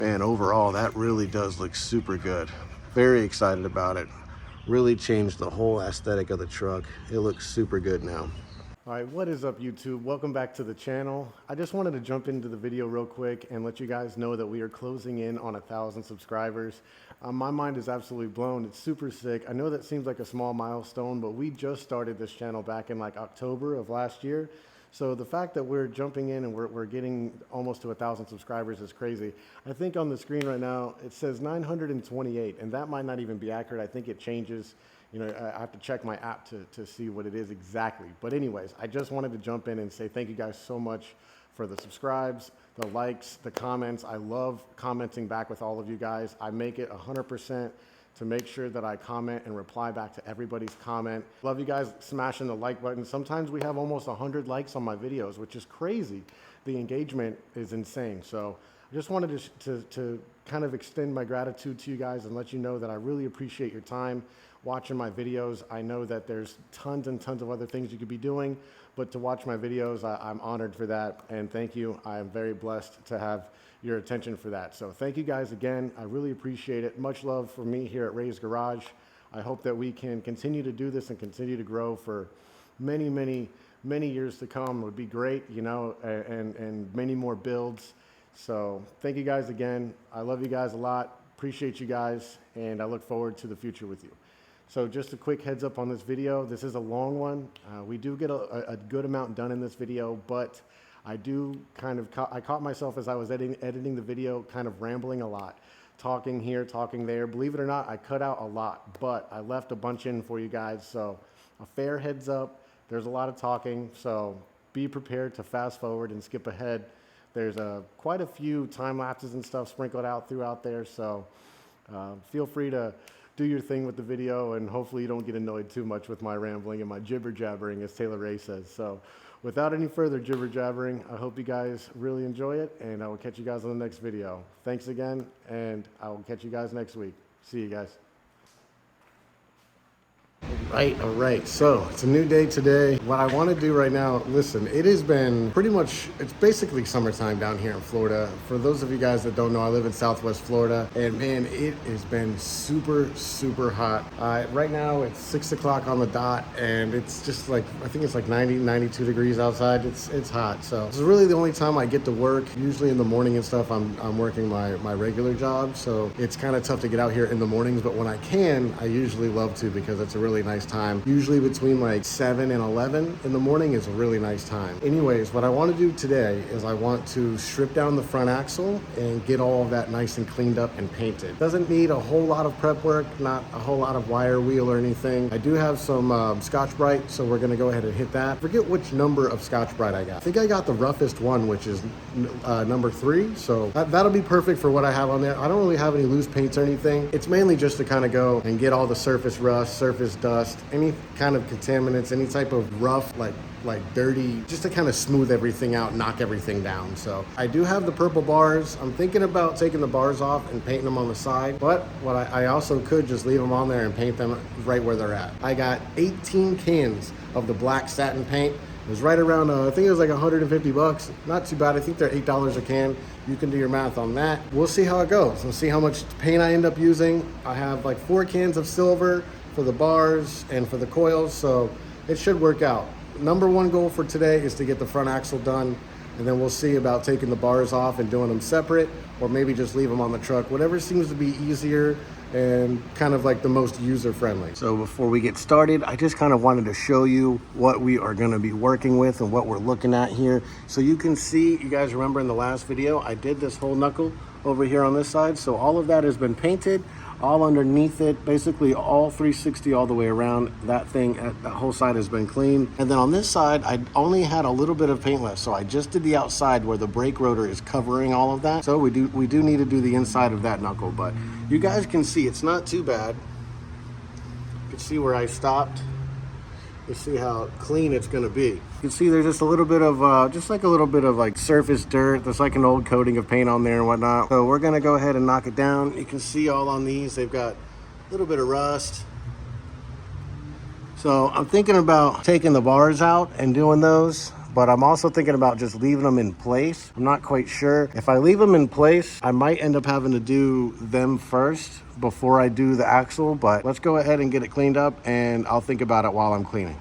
And overall, that really does look super good. Very excited about it. Really changed the whole aesthetic of the truck. It looks super good now. All right, what is up, YouTube? Welcome back to the channel. I just wanted to jump into the video real quick and let you guys know that we are closing in on 1,000 subscribers. My mind is absolutely blown. It's super sick. I know that seems like a small milestone, but we just started this channel back in like October of last year. So the fact that we're jumping in and we're getting almost to 1,000 subscribers is crazy. I think on the screen right now, it says 928, and that might not even be accurate. I think it changes. You know, I have to check my app to see what it is exactly. But anyways, I just wanted to jump in and say thank you guys so much for the subscribes, the likes, the comments. I love commenting back with all of you guys. I make it 100% to make sure that I comment and reply back to everybody's comment. Love you guys smashing the like button. Sometimes we have almost 100 likes on my videos, which is crazy. The engagement is insane. So I just wanted to kind of extend my gratitude to you guys and let you know that I really appreciate your time watching my videos. I know that there's tons and tons of other things you could be doing, but to watch my videos, I'm honored for that, and thank you. I am very blessed to have your attention for that. So thank you guys again. I really appreciate it. Much love for me here at Ray's Garage. I hope that we can continue to do this and continue to grow for many, many, many years to come. It would be great, you know, and many more builds. So thank you guys again. I love you guys a lot. Appreciate you guys, and I look forward to the future with you. So just a quick heads up on this video. This is a long one. We do get a good amount done in this video, but I do kind of, I caught myself as I was editing the video kind of rambling a lot. Talking here, talking there. Believe it or not, I cut out a lot, but I left a bunch in for you guys. So a fair heads up, there's a lot of talking, so be prepared to fast forward and skip ahead. There's quite a few time lapses and stuff sprinkled out throughout there, so feel free to do your thing with the video, and hopefully you don't get annoyed too much with my rambling and my jibber jabbering, as Taylor Ray says. So without any further jibber jabbering, I hope you guys really enjoy it, and I will catch you guys on the next video. Thanks again, and I will catch you guys next week. See you guys. All right, so it's a new day today. What I want to do right now, listen, it has been pretty much, it's basically summertime down here in Florida. For those of you guys that don't know, I live in Southwest Florida, and man, it has been super, super hot. Right now it's 6 o'clock on the dot, and it's just like, I think it's like 90, 92 degrees outside. It's hot. So this is really the only time I get to work. Usually in the morning and stuff, I'm working my regular job. So it's kind of tough to get out here in the mornings, but when I can, I usually love to, because it's a really nice time. Usually between like 7 and 11 in the morning is a really nice time. Anyways, what I want to do today is I want to strip down the front axle and get all of that nice and cleaned up and painted. Doesn't need a whole lot of prep work, not a whole lot of wire wheel or anything. I do have some Scotch-Brite, so we're gonna go ahead and hit that. Forget which number of Scotch-Brite I got. I think I got the roughest one, which is number 3, so that'll be perfect for what I have on there. I don't really have any loose paints or anything. It's mainly just to kind of go and get all the surface rust, surface dust, any kind of contaminants, any type of rough, like dirty, just to kind of smooth everything out, knock everything down. So I do have the purple bars. I'm thinking about taking the bars off and painting them on the side, but what I also could just leave them on there and paint them right where they're at. I got 18 cans of the black satin paint. It was right around, I think it was like 150 bucks. Not too bad. I think they're $8 a can. You can do your math on that. We'll see how it goes. We'll see how much paint I end up using. I have like 4 cans of silver for the bars and for the coils, so it should work out. Number one goal for today is to get the front axle done, and then we'll see about taking the bars off and doing them separate, or maybe just leave them on the truck. Whatever seems to be easier and kind of like the most user-friendly. So before we get started, I just kind of wanted to show you what we are gonna be working with and what we're looking at here. So you can see, you guys remember in the last video, I did this whole knuckle over here on this side. So all of that has been painted. All underneath it, basically all 360 all the way around. That thing, that whole side has been cleaned. And then on this side, I only had a little bit of paint left, so I just did the outside where the brake rotor is covering all of that. So we do need to do the inside of that knuckle, but you guys can see it's not too bad. You can see where I stopped. You see how clean it's gonna be. You can see there's just a little bit of, just like a little bit of like surface dirt. There's like an old coating of paint on there and whatnot. So we're gonna go ahead and knock it down. You can see all on these, they've got a little bit of rust. So I'm thinking about taking the bars out and doing those. but I'm also thinking about just leaving them in place. I'm not quite sure. If I leave them in place, I might end up having to do them first before I do the axle, but let's go ahead and get it cleaned up and I'll think about it while I'm cleaning.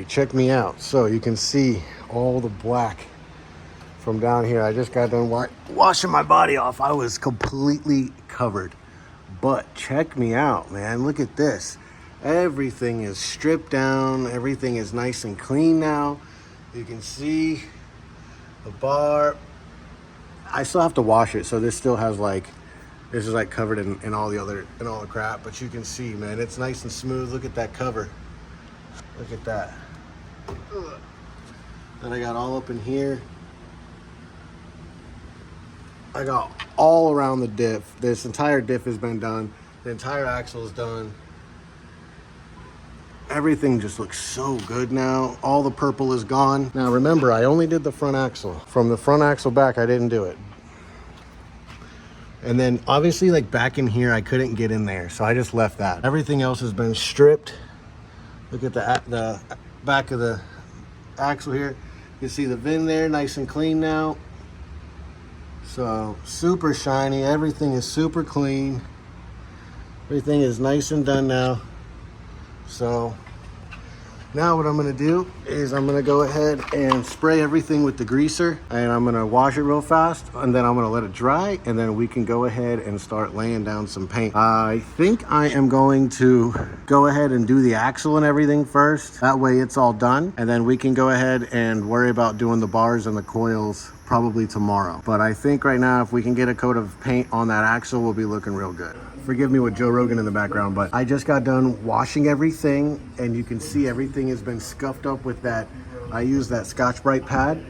Check me out. So you can see all the black from down here. I just got done washing my body off. I was completely covered. But check me out, man. Look at this. Everything is stripped down. Everything is nice and clean now. You can see the bar. I still have to wash it, so this still has this is like covered in all the crap. But you can see, man, it's nice and smooth. Look at that cover. Look at that. Then I got all up in here. I got all around the diff. This entire diff has been done. The entire axle is done. Everything just looks so good now. All the purple is gone. Now remember, I only did the front axle. From the front axle back, I didn't do it. And then obviously like back in here, I couldn't get in there. So I just left that. Everything else has been stripped. Look at the back of the axle here. You can see the VIN there, nice and clean now. So super shiny. Everything is super clean. Everything is nice and done now. So now what I'm gonna do is I'm gonna go ahead and spray everything with degreaser, and I'm gonna wash it real fast, and then I'm gonna let it dry, and then we can go ahead and start laying down some paint. I think I am going to go ahead and do the axle and everything first. That way it's all done, and then we can go ahead and worry about doing the bars and the coils probably tomorrow. But I think right now if we can get a coat of paint on that axle, we'll be looking real good. Forgive me with Joe Rogan in the background, but I just got done washing everything, and you can see everything has been scuffed up with that. I use that Scotch-Brite pad.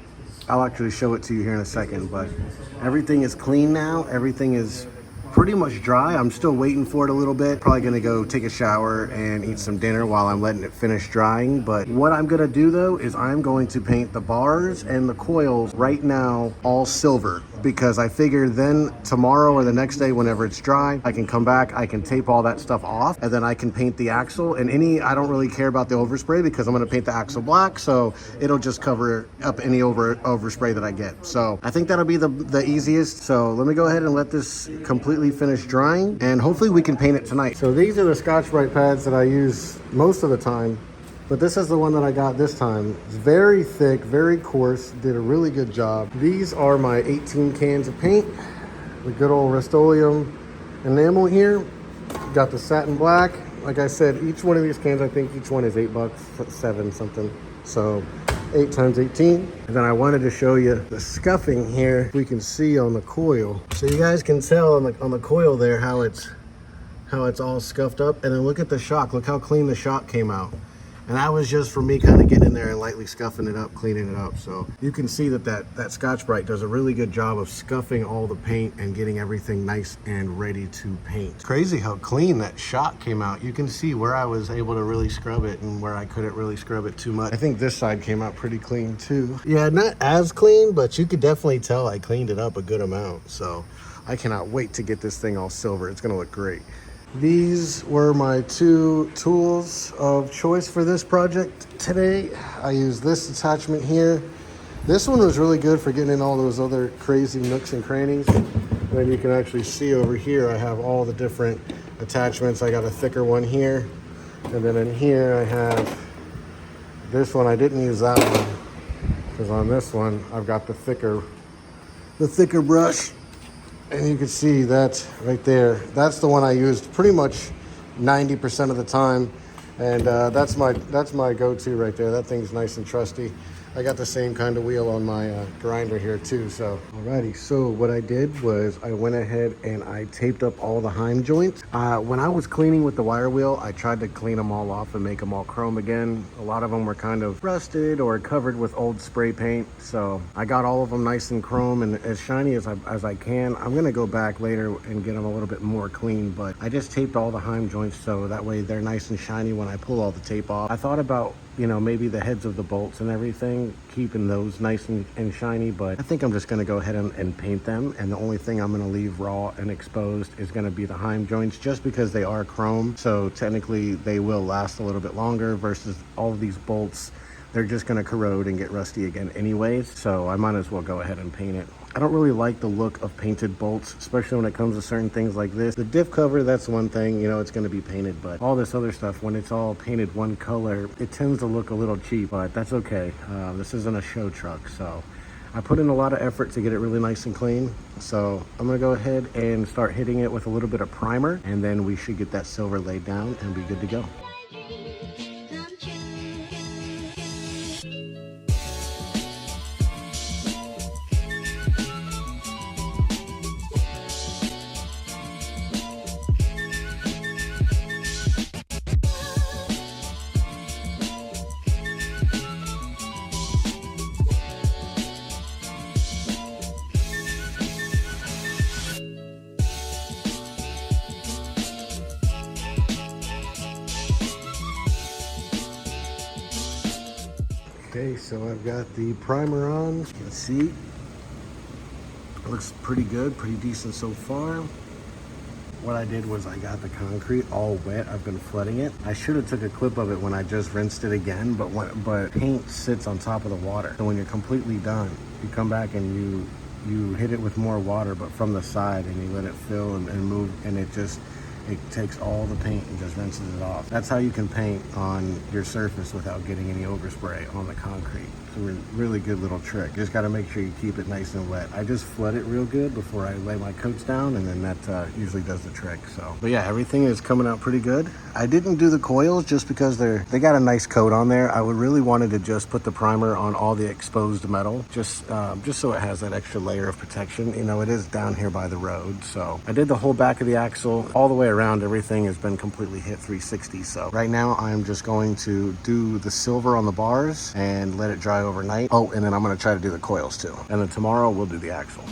I'll actually show it to you here in a second, but everything is clean now. Everything is pretty much dry. I'm still waiting for it a little bit. Probably gonna go take a shower and eat some dinner while I'm letting it finish drying. But what I'm gonna do though is I'm going to paint the bars and the coils right now all silver, because I figure then tomorrow or the next day whenever it's dry, I can come back, I can tape all that stuff off, and then I can paint the axle. And I don't really care about the overspray because I'm gonna paint the axle black, so it'll just cover up any overspray that I get. So I think that'll be the easiest. So let me go ahead and let this completely finish drying, and hopefully we can paint it tonight. So these are the Scotch-Brite pads that I use most of the time, but this is the one that I got this time. It's very thick, very coarse, did a really good job. These are my 18 cans of paint, the good old Rust-Oleum enamel here. Got the satin black. Like I said, each one of these cans, I think each one is $8, 7 something. So 8 times 18. And then I wanted to show you the scuffing here we can see on the coil. So you guys can tell on the coil there how it's all scuffed up. And then look at the shock. Look how clean the shock came out. And that was just for me kind of getting in there and lightly scuffing it up, cleaning it up. So you can see that Scotch-Brite does a really good job of scuffing all the paint and getting everything nice and ready to paint. It's crazy how clean that shock came out. You can see where I was able to really scrub it and where I couldn't really scrub it too much. I think this side came out pretty clean too. Yeah, not as clean, but you could definitely tell I cleaned it up a good amount. So I cannot wait to get this thing all silver. It's gonna look great. These were my 2 tools of choice for this project today. I used this attachment here. This one was really good for getting in all those other crazy nooks and crannies. And then you can actually see over here, I have all the different attachments. I got a thicker one here. And then in here I have this one. I didn't use that one because on this one, I've got the thicker brush. And you can see that right there. That's the one I used pretty much 90% of the time. And that's my go-to right there. That thing's nice and trusty. I got the same kind of wheel on my grinder here too. So alrighty, so what I did was I went ahead and I taped up all the Heim joints. When I was cleaning with the wire wheel, I tried to clean them all off and make them all chrome again. A lot of them were kind of rusted or covered with old spray paint. So I got all of them nice and chrome and as shiny as I can. I'm gonna go back later and get them a little bit more clean, but I just taped all the Heim joints so that way they're nice and shiny when I pull all the tape off. I thought about, you know, maybe the heads of the bolts and everything, keeping those nice and shiny, but I think I'm just gonna go ahead and paint them, and the only thing I'm gonna leave raw and exposed is gonna be the Heim joints, just because they are chrome, so technically they will last a little bit longer versus all of these bolts. They're just gonna corrode and get rusty again anyways, so I might as well go ahead and paint it. I don't really like the look of painted bolts, especially when it comes to certain things like this. The diff cover, that's one thing, you know, it's gonna be painted, but all this other stuff, when it's all painted one color, it tends to look a little cheap, but that's okay. This isn't a show truck, so I put in a lot of effort to get it really nice and clean. So I'm gonna go ahead and start hitting it with a little bit of primer, and then we should get that silver laid down and be good to go. Okay, so I've got the primer on. Let's see. It looks pretty good, pretty decent so far. What I did was I got the concrete all wet. I've been flooding it. I should have took a clip of it when I just rinsed it again, but paint sits on top of the water. So when you're completely done, you come back and you hit it with more water, but from the side, and you let it fill and move, and it takes all the paint and just rinses it off. That's how you can paint on your surface without getting any overspray on the concrete. It's a really good little trick. You just gotta make sure you keep it nice and wet. I just flood it real good before I lay my coats down, and then that usually does the trick. So, but yeah, everything is coming out pretty good. I didn't do the coils just because they got a nice coat on there. I would really wanted to just put the primer on all the exposed metal, just so it has that extra layer of protection. You know, it is down here by the road. So I did the whole back of the axle all the way around. Everything has been completely hit 360. So right now I'm just going to do the silver on the bars and let it dry overnight. Oh, and then I'm going to try to do the coils too. And then tomorrow we'll do the axle.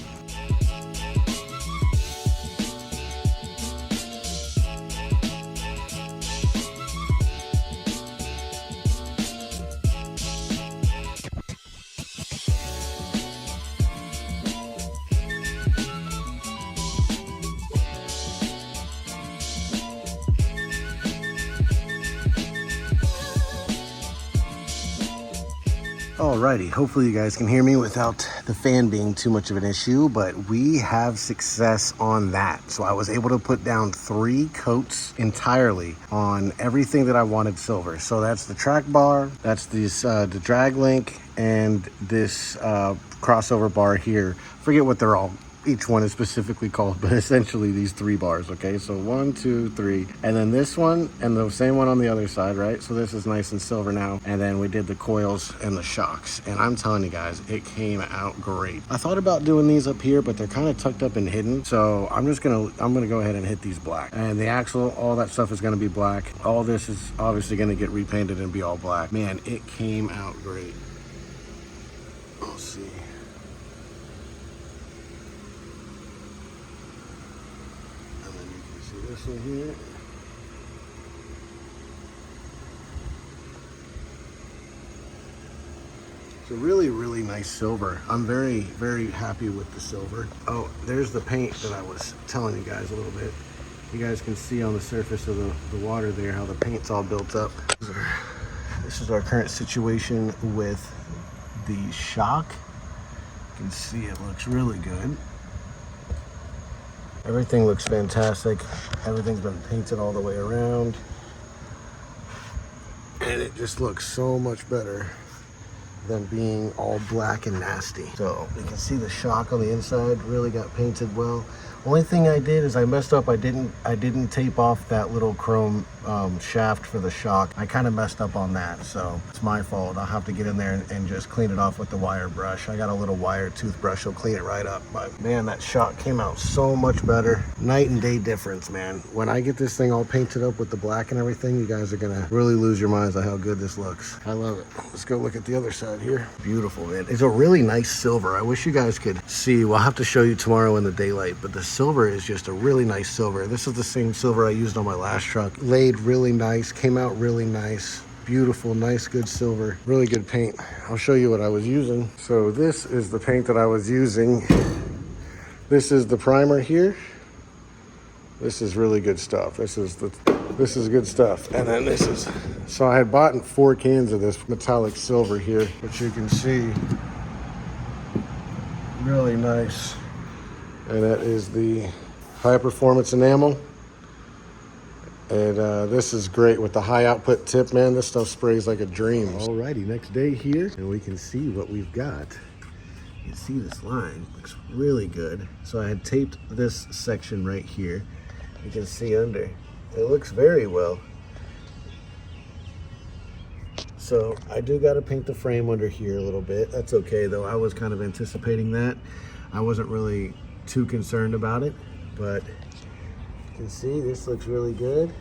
Alrighty, hopefully you guys can hear me without the fan being too much of an issue, but we have success on that. So I was able to put down 3 coats entirely on everything that I wanted silver. So that's the track bar, that's this the drag link, and this crossover bar here. Forget what they're all, each one is specifically called, but essentially these 3 bars. Okay, so 1, 2, 3, and then this one and the same one on the other side, right? So this is nice and silver now, and then we did the coils and the shocks, and I'm telling you guys, it came out great. I thought about doing these up here, but they're kind of tucked up and hidden, so I'm gonna go ahead and hit these black. And the axle, all that stuff is gonna be black. All this is obviously gonna get repainted and be all black. Man, it came out great. Let's see. This one here. It's a really, really nice silver. I'm very, very happy with the silver. Oh, there's the paint that I was telling you guys a little bit. You guys can see on the surface of the water there how the paint's all built up. This is our current situation with the shock. You can see it looks really good. Everything looks fantastic. Everything's been painted all the way around. And it just looks so much better than being all black and nasty. So you can see the shock on the inside really got painted well. Only thing I did is I messed up. I didn't tape off that little chrome shaft for the shock. I kind of messed up on that, so it's my fault. I'll have to get in there and just clean it off with the wire brush. I got a little wire toothbrush. Will clean it right up. But man, that shock came out so much better. Night and day difference, man. When I get this thing all painted up with the black and everything, you guys are gonna really lose your minds on how good this looks. I love it. Let's go look at the other side here. Beautiful, man. It's a really nice silver. I wish you guys could see. We'll have to show you tomorrow in the daylight, but the silver is just a really nice silver. This is the same silver I used on my last truck. Laid really nice, came out really nice. Beautiful, nice, good silver. Really good paint. I'll show you what I was using. So this is the paint that I was using. This is the primer here. This is really good stuff. This is good stuff. And then this is, so I had bought 4 cans of this metallic silver here, which you can see, really nice. And that is the high performance enamel. And this is great with the high output tip, man. This stuff sprays like a dream. Alrighty, next day here, and we can see what we've got. You can see this line looks really good. So I had taped this section right here. You can see under. It looks very well. So I do got to paint the frame under here a little bit. That's okay though. I was kind of anticipating that. I wasn't really too concerned about it, but you can see this looks really good.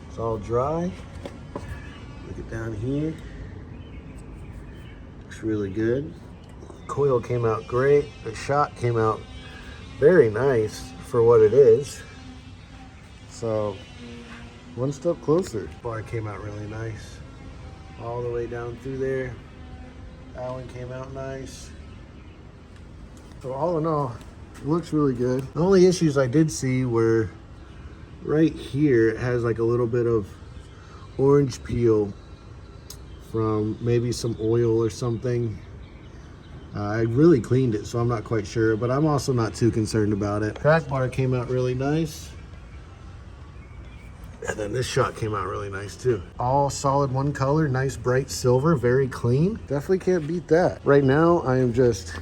It's all dry. Look at down here. Looks really good. Coil came out great. The shot came out very nice for what it is. So one step closer. Bar came out really nice. All the way down through there. That one came out nice. So all in all, it looks really good. The only issues I did see were right here. It has like a little bit of orange peel from maybe some oil or something. I really cleaned it, so I'm not quite sure, but I'm also not too concerned about it. Crack bar came out really nice. And then this shot came out really nice too. All solid one color, nice bright silver, very clean. Definitely can't beat that. Right now, I am just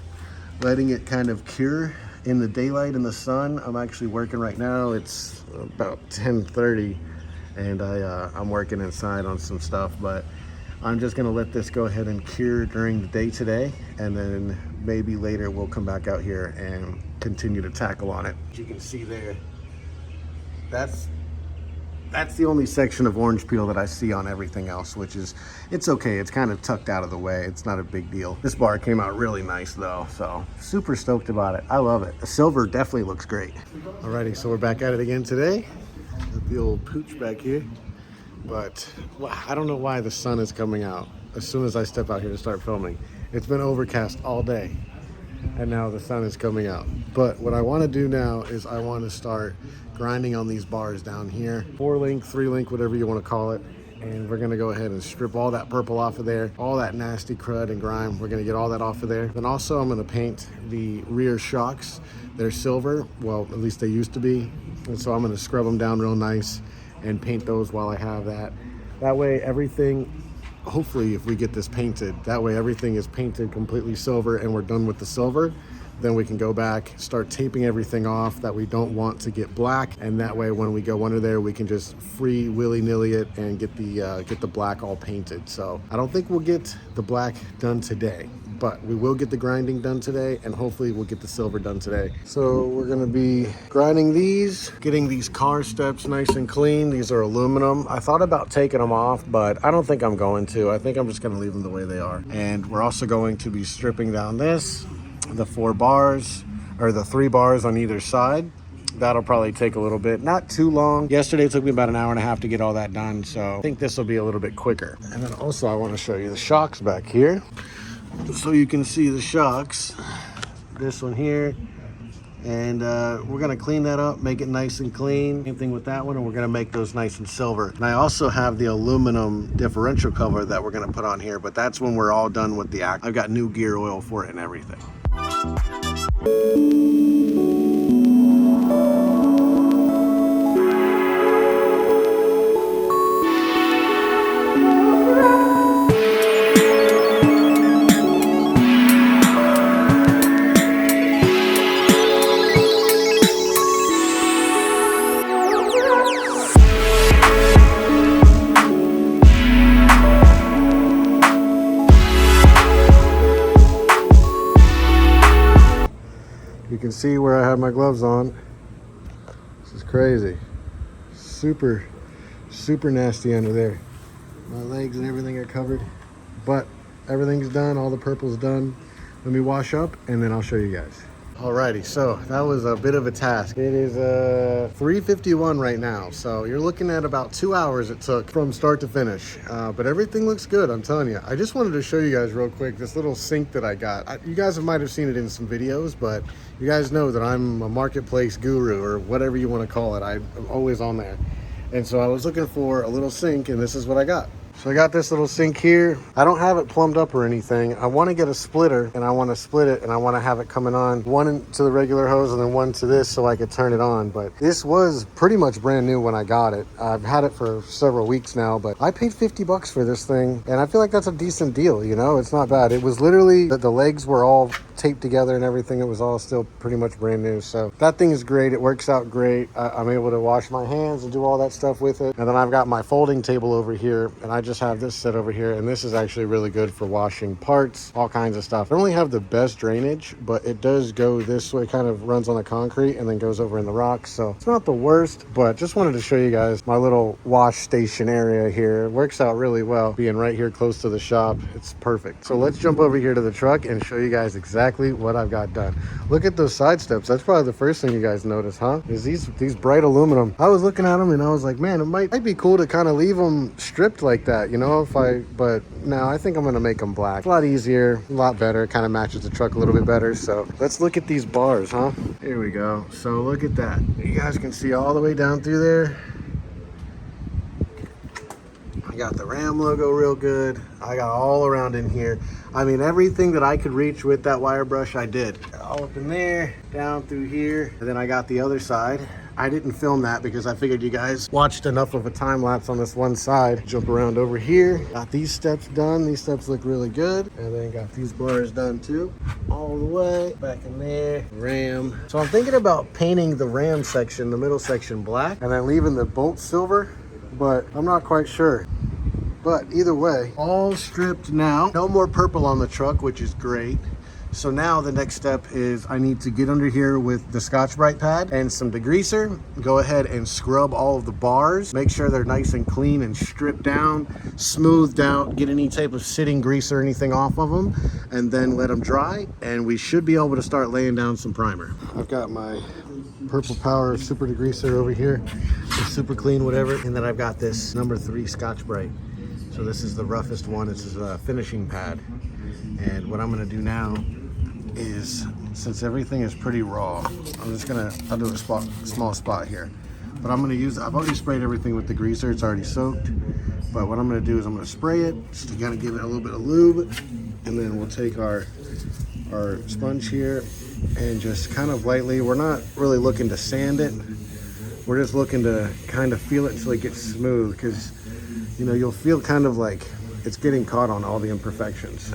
letting it kind of cure in the daylight in the sun. I'm actually working right now. It's about 10:30 and I'm working inside on some stuff, but I'm just gonna let this go ahead and cure during the day today, and then maybe later we'll come back out here and continue to tackle on it. As you can see there, that's the only section of orange peel that I see on everything else, which is, it's okay. It's kind of tucked out of the way. It's not a big deal. This bar came out really nice though, so super stoked about it. I love it. The silver definitely looks great. Alrighty, so we're back at it again today. Got the old pooch back here, but I don't know why the sun is coming out as soon as I step out here to start filming. It's been overcast all day, and now the sun is coming out. But what I want to do now is I want to start grinding on these bars down here, 4-link, 3-link, whatever you want to call it. And we're gonna go ahead and strip all that purple off of there, all that nasty crud and grime. We're gonna get all that off of there. Then also I'm gonna paint the rear shocks. They're silver, well, at least they used to be. And so I'm gonna scrub them down real nice and paint those while I have that. That way everything, hopefully if we get this painted, that way everything is painted completely silver and we're done with the silver. Then we can go back, start taping everything off that we don't want to get black, and that way when we go under there, we can just free willy-nilly it and get the black all painted. So I don't think we'll get the black done today, but we will get the grinding done today, and hopefully we'll get the silver done today. So we're gonna be grinding these, getting these car steps nice and clean. These are aluminum. I thought about taking them off, but I don't think I'm going to. I think I'm just gonna leave them the way they are. And we're also going to be stripping down this, the 4 bars, or the 3 bars on either side. That'll probably take a little bit, not too long. Yesterday it took me about an hour and a half to get all that done, so I think this will be a little bit quicker. And then also I want to show you the shocks back here, so you can see the shocks. This one here, and we're gonna clean that up, make it nice and clean. Same thing with that one, and we're gonna make those nice and silver. And I also have the aluminum differential cover that we're gonna put on here, but that's when we're all done with the act. I've got new gear oil for it and everything. You can see where I have my gloves on. This is crazy. Super nasty under there. My legs and everything are covered, but everything's done. All the purple's done. Let me wash up and then I'll show you guys. Alrighty, so that was a bit of a task. It is 3:51 right now, so you're looking at about 2 hours it took from start to finish. But everything looks good, I'm telling you. I just wanted to show you guys real quick this little sink that I got. You guys might have seen it in some videos, but you guys know that I'm a marketplace guru, or whatever you want to call it. I'm always on there. And so I was looking for a little sink, and this is what I got. So I got this little sink here. I don't have it plumbed up or anything. I want to get a splitter, and I want to split it, and I want to have it coming on one to the regular hose and then one to this so I could turn it on. But this was pretty much brand new when I got it. I've had it for several weeks now, but I paid 50 bucks for this thing, and I feel like that's a decent deal, you know? It's not bad. It was literally, the legs were all taped together and everything. It was all still pretty much brand new. So that thing is great. It works out great. I'm able to wash my hands and do all that stuff with it. And then I've got my folding table over here, and I just have this set over here, and this is actually really good for washing parts, all kinds of stuff. I don't really have the best drainage, but it does go this way, kind of runs on the concrete and then goes over in the rocks. So it's not the worst, but just wanted to show you guys my little wash station area here. It works out really well being right here close to the shop. It's perfect. So let's jump over here to the truck and show you guys exactly what I've got done. Look at those side steps. That's probably the first thing you guys notice, huh? Is these bright aluminum. I was looking at them and I was like, man, it might be cool to kind of leave them stripped like that, you know, but now I think I'm gonna make them black. A lot easier, a lot better, kind of matches the truck a little bit better. So let's look at these bars, huh? Here we go. So look at that. You guys can see all the way down through there. I got the Ram logo real good. I got all around in here. I mean, everything that I could reach with that wire brush, I did. All up in there, down through here. And then I got the other side. I didn't film that because I figured you guys watched enough of a time lapse on this one side. Jump around over here. Got these steps done. These steps look really good. And then got these bars done too. All the way back in there. Ram. So I'm thinking about painting the Ram section, the middle section black, and then leaving the bolt silver, but I'm not quite sure. But either way, all stripped now. No more purple on the truck, which is great. So now the next step is I need to get under here with the Scotch-Brite pad and some degreaser. Go ahead and scrub all of the bars. Make sure they're nice and clean and stripped down, smoothed out, get any type of sitting grease or anything off of them, and then let them dry. And we should be able to start laying down some primer. I've got my Purple Power Super Degreaser over here. It's super clean, whatever. And then I've got this number 3 Scotch-Brite. So this is the roughest one. It's a finishing pad. And what I'm gonna do now is, since everything is pretty raw, I'll do a small spot here. But I'm gonna use, I've already sprayed everything with the greaser, it's already soaked. But what I'm gonna do is I'm gonna spray it, just to kind of give it a little bit of lube. And then we'll take our sponge here and just kind of lightly, we're not really looking to sand it. We're just looking to kind of feel it until it gets smooth, because you know, you'll feel kind of like it's getting caught on all the imperfections.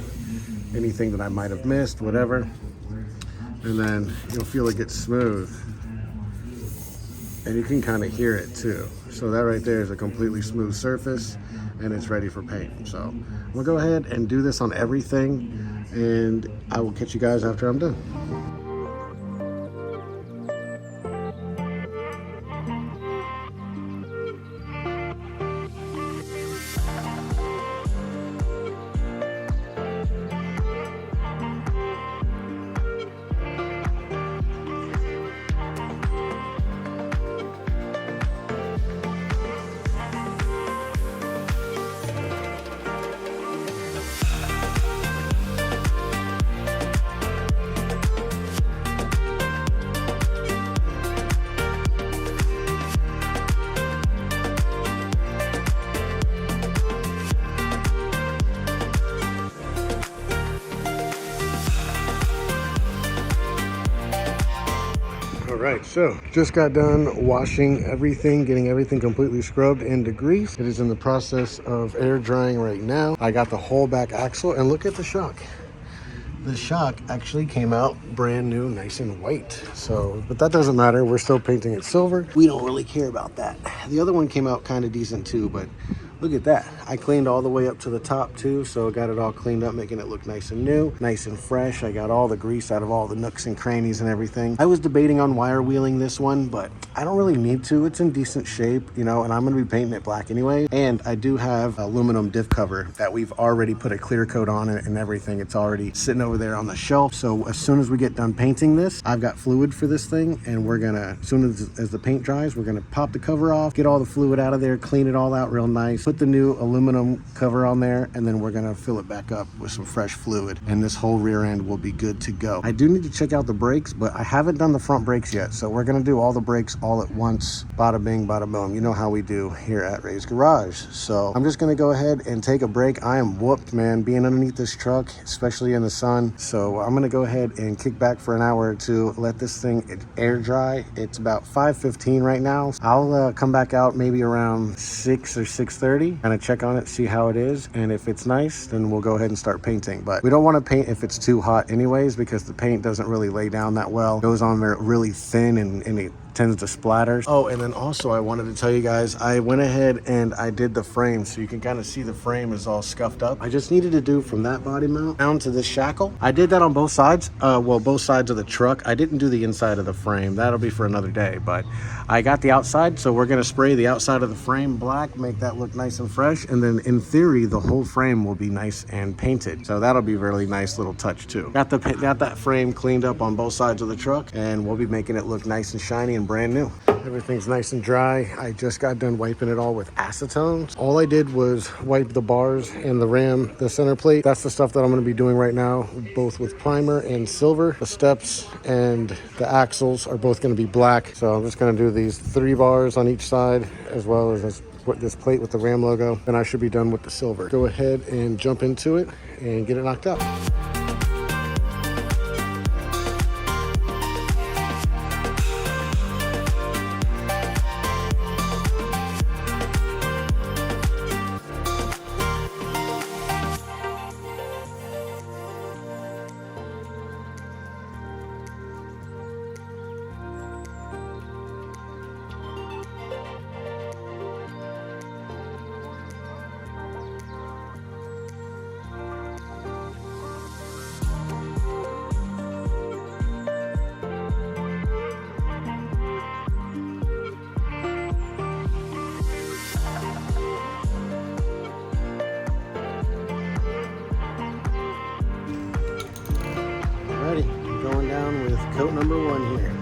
Anything that I might have missed, whatever. And then you'll feel it get smooth. And you can kind of hear it too. So that right there is a completely smooth surface and it's ready for paint. So I'm gonna go ahead and do this on everything, and I will catch you guys after I'm done. Alright, so just got done washing everything, getting everything completely scrubbed and degreased. It is in the process of air drying right now. I got the whole back axle, and look at the shock. The shock actually came out brand new, nice and white. So, but that doesn't matter. We're still painting it silver. We don't really care about that. The other one came out kind of decent too, but Look at that. I cleaned all the way up to the top too, so got it all cleaned up, making it look nice and new, nice and fresh. I got all the grease out of all the nooks and crannies and everything. I was debating on wire wheeling this one, but I don't really need to. It's in decent shape, you know, and I'm gonna be painting it black anyway. And I do have aluminum diff cover that we've already put a clear coat on it and everything. It's already sitting over there on the shelf. So as soon as we get done painting this, I've got fluid for this thing, and we're gonna, as soon as the paint dries, we're gonna pop the cover off, get all the fluid out of there, clean it all out real nice, put the new aluminum cover on there, and then we're gonna fill it back up with some fresh fluid, and this whole rear end will be good to go. I do need to check out the brakes, but I haven't done the front brakes yet, so we're gonna do all the brakes all at once. Bada bing, bada boom. You know how we do here at Ray's Garage. So I'm just gonna go ahead and take a break. I am whooped, man, being underneath this truck, especially in the sun. So I'm gonna go ahead and kick back for an hour or two, let this thing air dry. It's about 5:15 right now. I'll come back out maybe around 6 or 6:30, kind of check on it, see how it is, and if it's nice, then we'll go ahead and start painting. But we don't want to paint if it's too hot anyways, because the paint doesn't really lay down that well. It goes on there really thin, and it tends to splatter. Oh, and then also I wanted to tell you guys, I went ahead and I did the frame, so you can kind of see the frame is all scuffed up. I just needed to do from that body mount down to this shackle. I did that on both sides, well, both sides of the truck. I didn't do the inside of the frame. That'll be for another day, but I got the outside, so we're gonna spray the outside of the frame black, make that look nice and fresh, and then in theory, the whole frame will be nice and painted. So that'll be a really nice little touch too. Got that frame cleaned up on both sides of the truck, and we'll be making it look nice and shiny and brand new. Everything's nice and dry. I just got done wiping it all with acetone. All I did was wipe the bars and the ram, the center plate. That's the stuff that I'm gonna be doing right now, both with primer and silver. The steps and the axles are both gonna be black. So I'm just gonna do these 3 bars on each side, as well as this plate with the ram logo. Then I should be done with the silver. Go ahead and jump into it and get it knocked out. Alrighty, going down with coat number 1 here.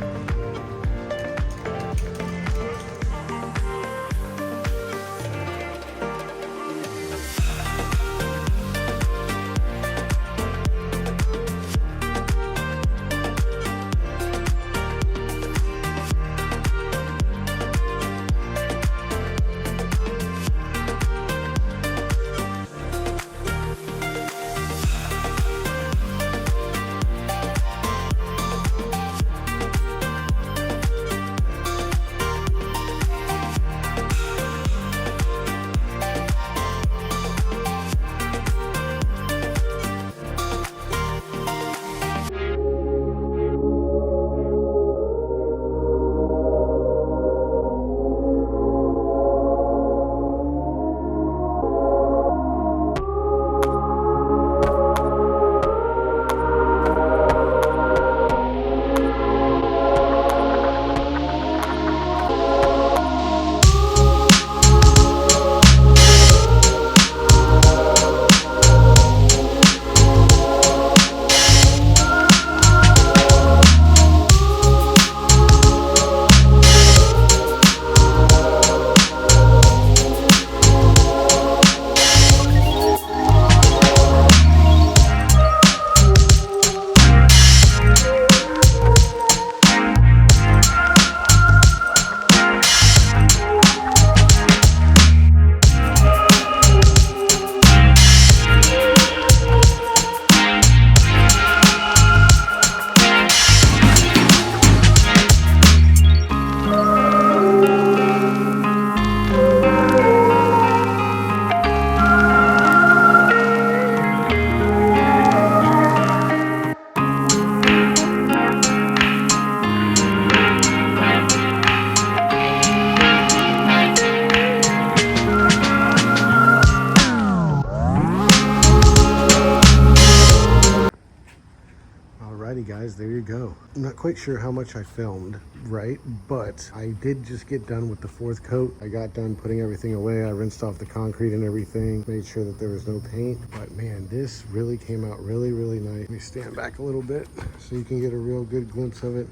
Alrighty guys, there you go. I'm not quite sure how much I filmed, right? But I did just get done with the 4th coat. I got done putting everything away. I rinsed off the concrete and everything, made sure that there was no paint. But man, this really came out really, really nice. Let me stand back a little bit so you can get a real good glimpse of it.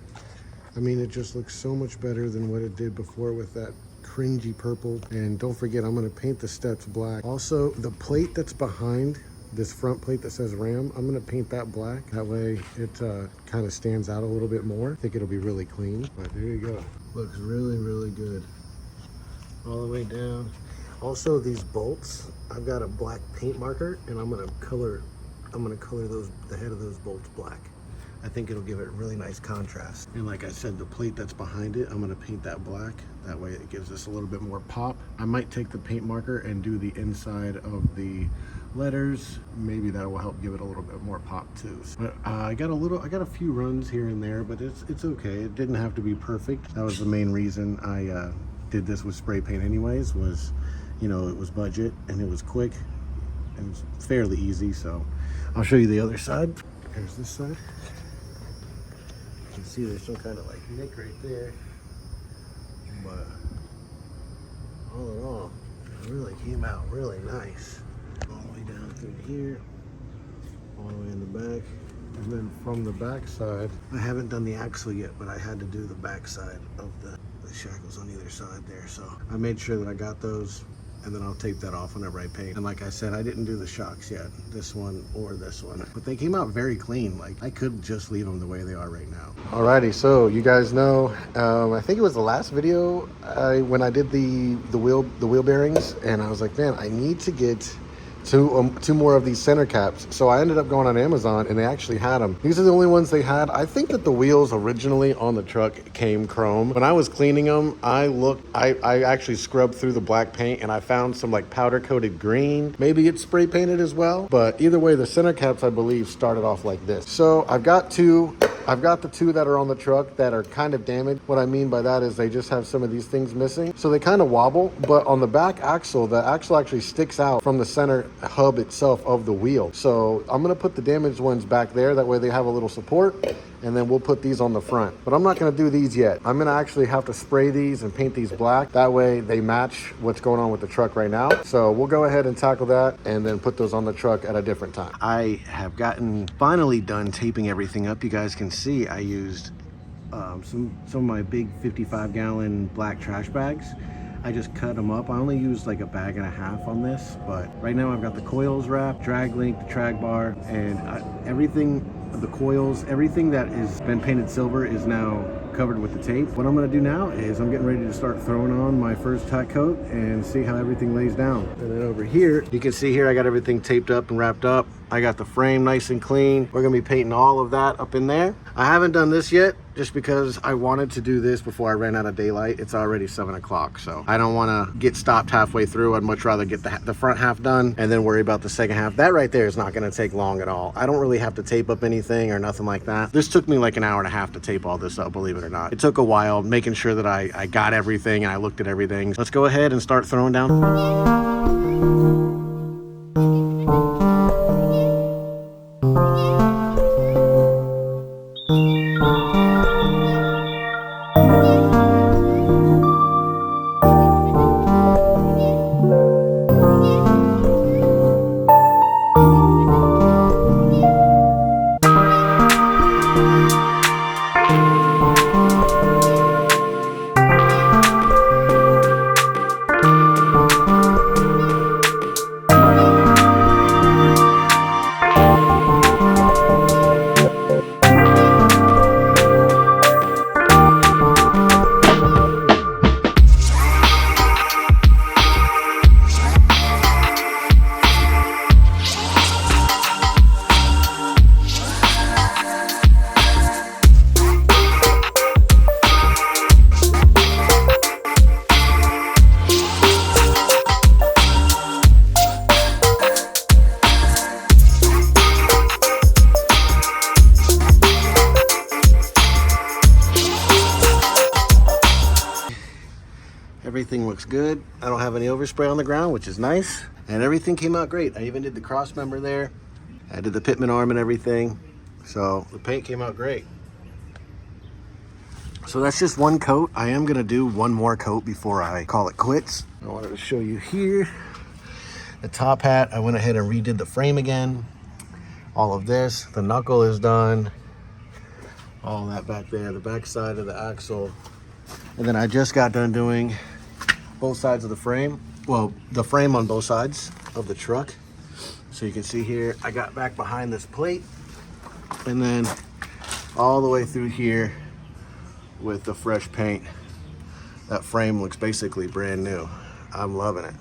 I mean, it just looks so much better than what it did before with that cringy purple. And don't forget, I'm gonna paint the steps black. Also, the plate that's behind this front plate that says Ram, I'm gonna paint that black. That way it kind of stands out a little bit more. I think it'll be really clean, but there you go. Looks really, really good. All the way down. Also, these bolts, I've got a black paint marker and I'm gonna color the head of those bolts black. I think it'll give it really nice contrast. And like I said, the plate that's behind it, I'm gonna paint that black. That way it gives us a little bit more pop. I might take the paint marker and do the inside of the letters. Maybe that will help give it a little bit more pop too. But I got a few runs here and there, but it's okay. It didn't have to be perfect. That was the main reason I did this with spray paint anyways, was, you know, it was budget and it was quick and it was fairly easy. So I'll show you the other side. Here's this side. You can see there's some kind of like nick right there, but all in all, it really came out really nice. All the way down through here, all the way in the back, and then from the back side, I haven't done the axle yet, but I had to do the back side of the shackles on either side there. So I made sure that I got those, and then I'll tape that off whenever I paint. And like I said, I didn't do the shocks yet, this one or this one, but they came out very clean. Like I could just leave them the way they are right now. Alrighty, so you guys know, I think it was the last video when I did the wheel bearings, and I was like, man, I need to get two more of these center caps. So I ended up going on Amazon and they actually had them. These are the only ones they had. I think that the wheels originally on the truck came chrome. When I was cleaning them, I actually scrubbed through the black paint and I found some like powder coated green. Maybe it's spray painted as well, but either way, the center caps, I believe, started off like this. So I've got the two that are on the truck that are kind of damaged. What I mean by that is they just have some of these things missing. So they kind of wobble, but on the back axle, the axle actually sticks out from the center hub itself of the wheel. So I'm gonna put the damaged ones back there. That way they have a little support, and then we'll put these on the front. But I'm not gonna do these yet. I'm gonna actually have to spray these and paint these black. That way they match what's going on with the truck right now. So we'll go ahead and tackle that and then put those on the truck at a different time. I have gotten finally done taping everything up. You guys can see I used some of my big 55-gallon black trash bags. I just cut them up. I only used like a bag and a half on this, but right now I've got the coils wrapped, drag link, the drag bar, and everything, the coils, everything that has been painted silver is now covered with the tape. What I'm gonna do now is I'm getting ready to start throwing on my first tack coat and see how everything lays down. And then over here, you can see here I got everything taped up and wrapped up. I got the frame nice and clean. We're gonna be painting all of that up in there. I haven't done this yet just because I wanted to do this before I ran out of daylight. It's already 7 o'clock, so I don't wanna get stopped halfway through. I'd much rather get the front half done and then worry about the second half. That right there is not gonna take long at all. I don't really have to tape up anything or nothing like that. This took me like an hour and a half to tape all this up, believe it or not. It took a while making sure that I got everything and I looked at everything. Let's go ahead and start throwing down. Everything looks good. I don't have any overspray on the ground, which is nice. And everything came out great. I even did the cross member there. I did the pitman arm and everything. So the paint came out great. So that's just one coat. I am gonna do one more coat before I call it quits. I wanted to show you here. The top hat, I went ahead and redid the frame again. All of this, the knuckle is done. All that back there, the back side of the axle. And then I just got done doing both sides of the frame. Well, the frame on both sides of the truck. So you can see here, I got back behind this plate and then all the way through here with the fresh paint. That frame looks basically brand new. I'm loving it.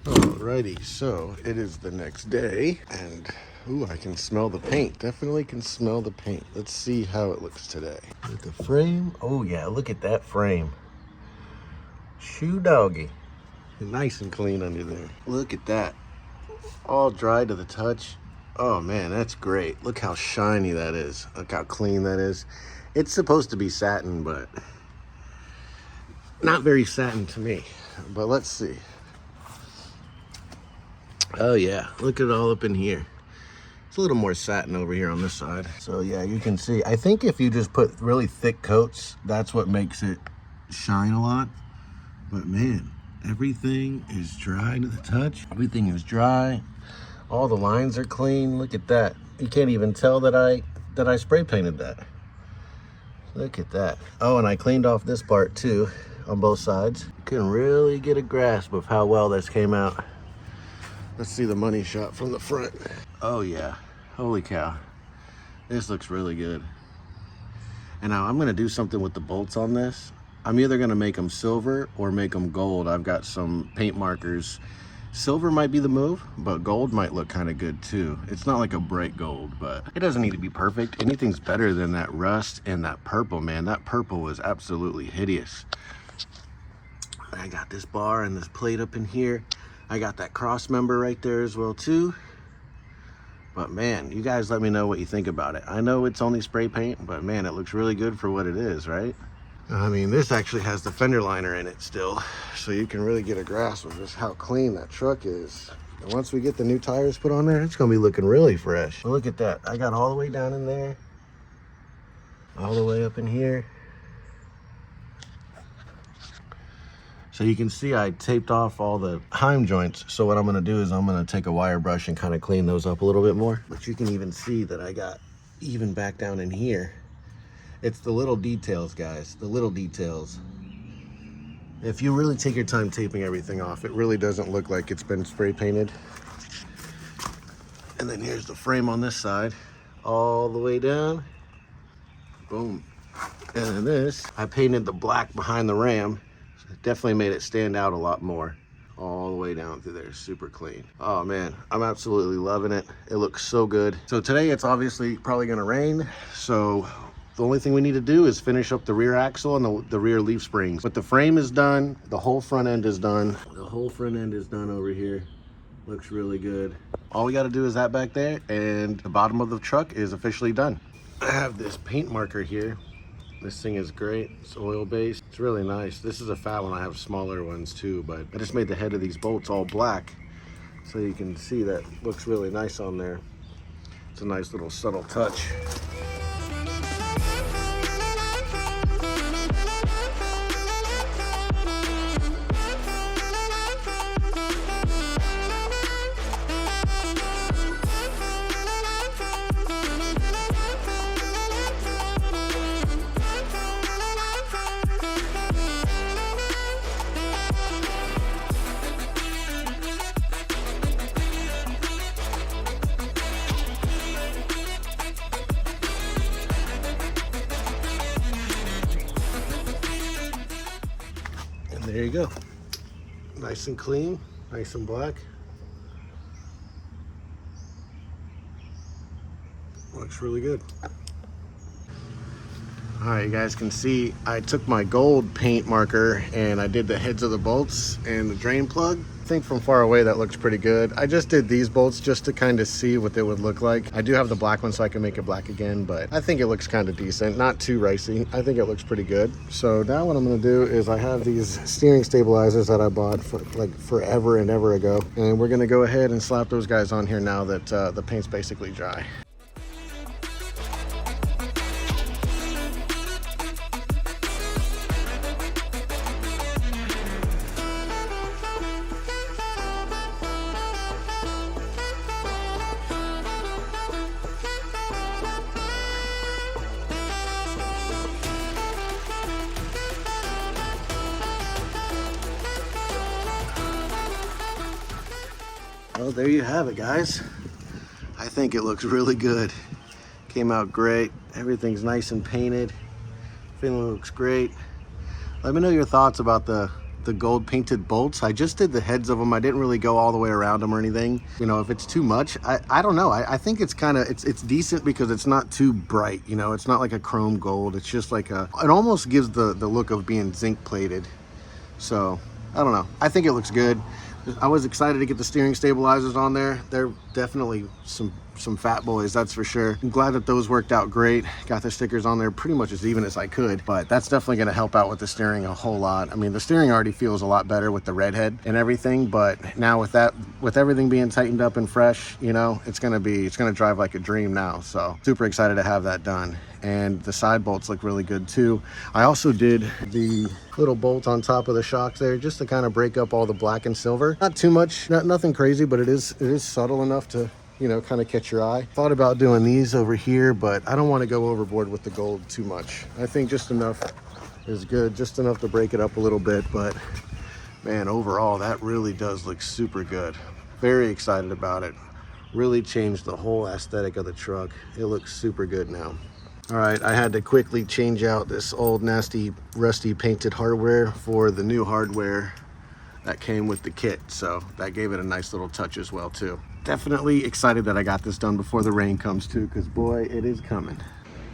Alrighty, so it is the next day and ooh, I can smell the paint. Definitely can smell the paint. Let's see how it looks today. With the frame, oh yeah, look at that frame. Shoe doggy. Nice and clean under there. Look at that. All dry to the touch. Oh man, that's great. Look how shiny that is. Look how clean that is. It's supposed to be satin, but not very satin to me. But let's see. Oh yeah, look at it all up in here. It's a little more satin over here on this side. So yeah, you can see. I think if you just put really thick coats, that's what makes it shine a lot. But man, everything is dry to the touch. Everything is dry. All the lines are clean. Look at that. You can't even tell that I spray painted that. Look at that. Oh, and I cleaned off this part too on both sides. You can really get a grasp of how well this came out. Let's see the money shot from the front. Oh yeah, holy cow. This looks really good. And now I'm gonna do something with the bolts on this. I'm either gonna make them silver or make them gold. I've got some paint markers. Silver might be the move, but gold might look kind of good too. It's not like a bright gold, but it doesn't need to be perfect. Anything's better than that rust and that purple, man. That purple was absolutely hideous. I got this bar and this plate up in here. I got that cross member right there as well too. But man, you guys let me know what you think about it. I know it's only spray paint, but man, it looks really good for what it is, right? I mean, this actually has the fender liner in it still, so you can really get a grasp of just how clean that truck is. And once we get the new tires put on there, it's gonna be looking really fresh. But look at that. I got all the way down in there, all the way up in here. So you can see I taped off all the heim joints. So what I'm gonna do is I'm gonna take a wire brush and kind of clean those up a little bit more. But you can even see that I got even back down in here. It's the little details, guys, the little details. If you really take your time taping everything off, it really doesn't look like it's been spray painted. And then here's the frame on this side, all the way down. Boom. And then this, I painted the black behind the ram. It definitely made it stand out a lot more. All the way down through there, super clean. Oh man, I'm absolutely loving it. It looks so good. So today it's obviously probably gonna rain. So the only thing we need to do is finish up the rear axle and the rear leaf springs. But the frame is done. The whole front end is done. The whole front end is done over here. Looks really good. All we gotta do is that back there and the bottom of the truck is officially done. I have this paint marker here. This thing is great. It's oil-based. It's really nice. This is a fat one. I have smaller ones too, but I just made the head of these bolts all black. So you can see that looks really nice on there. It's a nice little subtle touch. There you go. Nice and clean, nice and black. Looks really good. All right, you guys can see I took my gold paint marker and I did the heads of the bolts and the drain plug. I think from far away that looks pretty good. I just did these bolts just to kind of see what they would look like. I do have the black one so I can make it black again, but I think it looks kind of decent. Not too ricey. I think it looks pretty good. So now what I'm gonna do is I have these steering stabilizers that I bought for like forever and ever ago. And we're gonna go ahead and slap those guys on here now that the paint's basically dry. Well, there you have it, guys. I think it looks really good. Came out great. Everything's nice and painted. Feeling looks great. Let me know your thoughts about the gold painted bolts. I just did the heads of them. I didn't really go all the way around them or anything. You know, if it's too much, I don't know. I think it's kind of, it's decent because it's not too bright. You know, it's not like a chrome gold. It's just like it almost gives the look of being zinc plated. So, I don't know. I think it looks good. I was excited to get the steering stabilizers on there. They're definitely some fat boys, that's for sure. I'm glad that those worked out great. Got the stickers on there pretty much as even as I could, but that's definitely gonna help out with the steering a whole lot. I mean, the steering already feels a lot better with the red head and everything, but now with everything being tightened up and fresh, you know, it's gonna drive like a dream now. So super excited to have that done. And the side bolts look really good too. I also did the little bolt on top of the shocks there just to kind of break up all the black and silver. Not too much, nothing crazy, but it is subtle enough to, you know, kind of catch your eye. Thought about doing these over here, but I don't want to go overboard with the gold too much. I think just enough is good, just enough to break it up a little bit, but man, overall, that really does look super good. Very excited about it. Really changed the whole aesthetic of the truck. It looks super good now. All right, I had to quickly change out this old nasty rusty painted hardware for the new hardware that came with the kit, so that gave it a nice little touch as well too. Definitely excited that I got this done before the rain comes too, because boy, it is coming.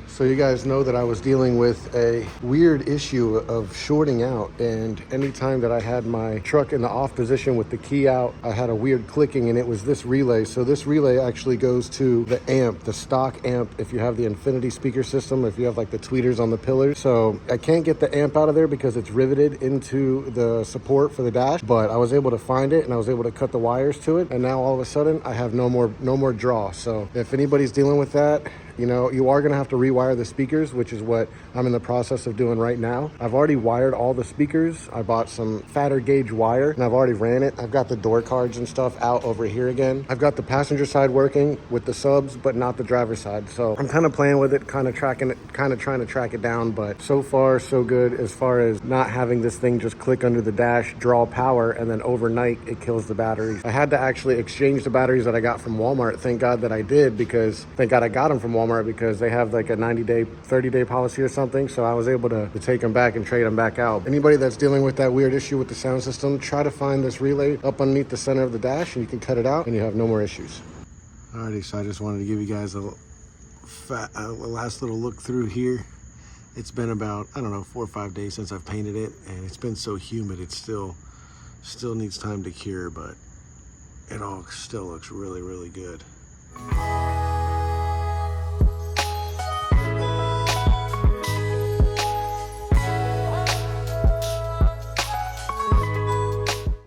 So you guys know that I was dealing with a weird issue of shorting out, and anytime that I had my truck in the off position with the key out, I had a weird clicking, and it was this relay. So this relay actually goes to the amp, the stock amp, if you have the Infinity speaker system, if you have like the tweeters on the pillars. So I can't get the amp out of there because it's riveted into the support for the dash, but I was able to find it and I was able to cut the wires to it, and now all of a sudden I have no more draw. So if anybody's dealing with that, you know, you are going to have to rewire the speakers, which is what I'm in the process of doing right now. I've already wired all the speakers. I bought some fatter gauge wire and I've already ran it. I've got the door cards and stuff out over here again. I've got the passenger side working with the subs, but not the driver's side. So I'm kind of playing with it, kind of tracking it, kind of trying to track it down. But so far, so good as far as not having this thing just click under the dash, draw power, and then overnight it kills the batteries. I had to actually exchange the batteries that I got from Walmart. Thank God that I did, because thank God I got them from Walmart, because they have like a 90-day, 30-day policy or something. So I was able to take them back and trade them back out. Anybody that's dealing with that weird issue with the sound system, try to find this relay up underneath the center of the dash and you can cut it out and you have no more issues. Alrighty, so I just wanted to give you guys a last little look through here. It's been about, I don't know, 4 or 5 days since I've painted it, and it's been so humid it still needs time to cure, but it all still looks really, really good.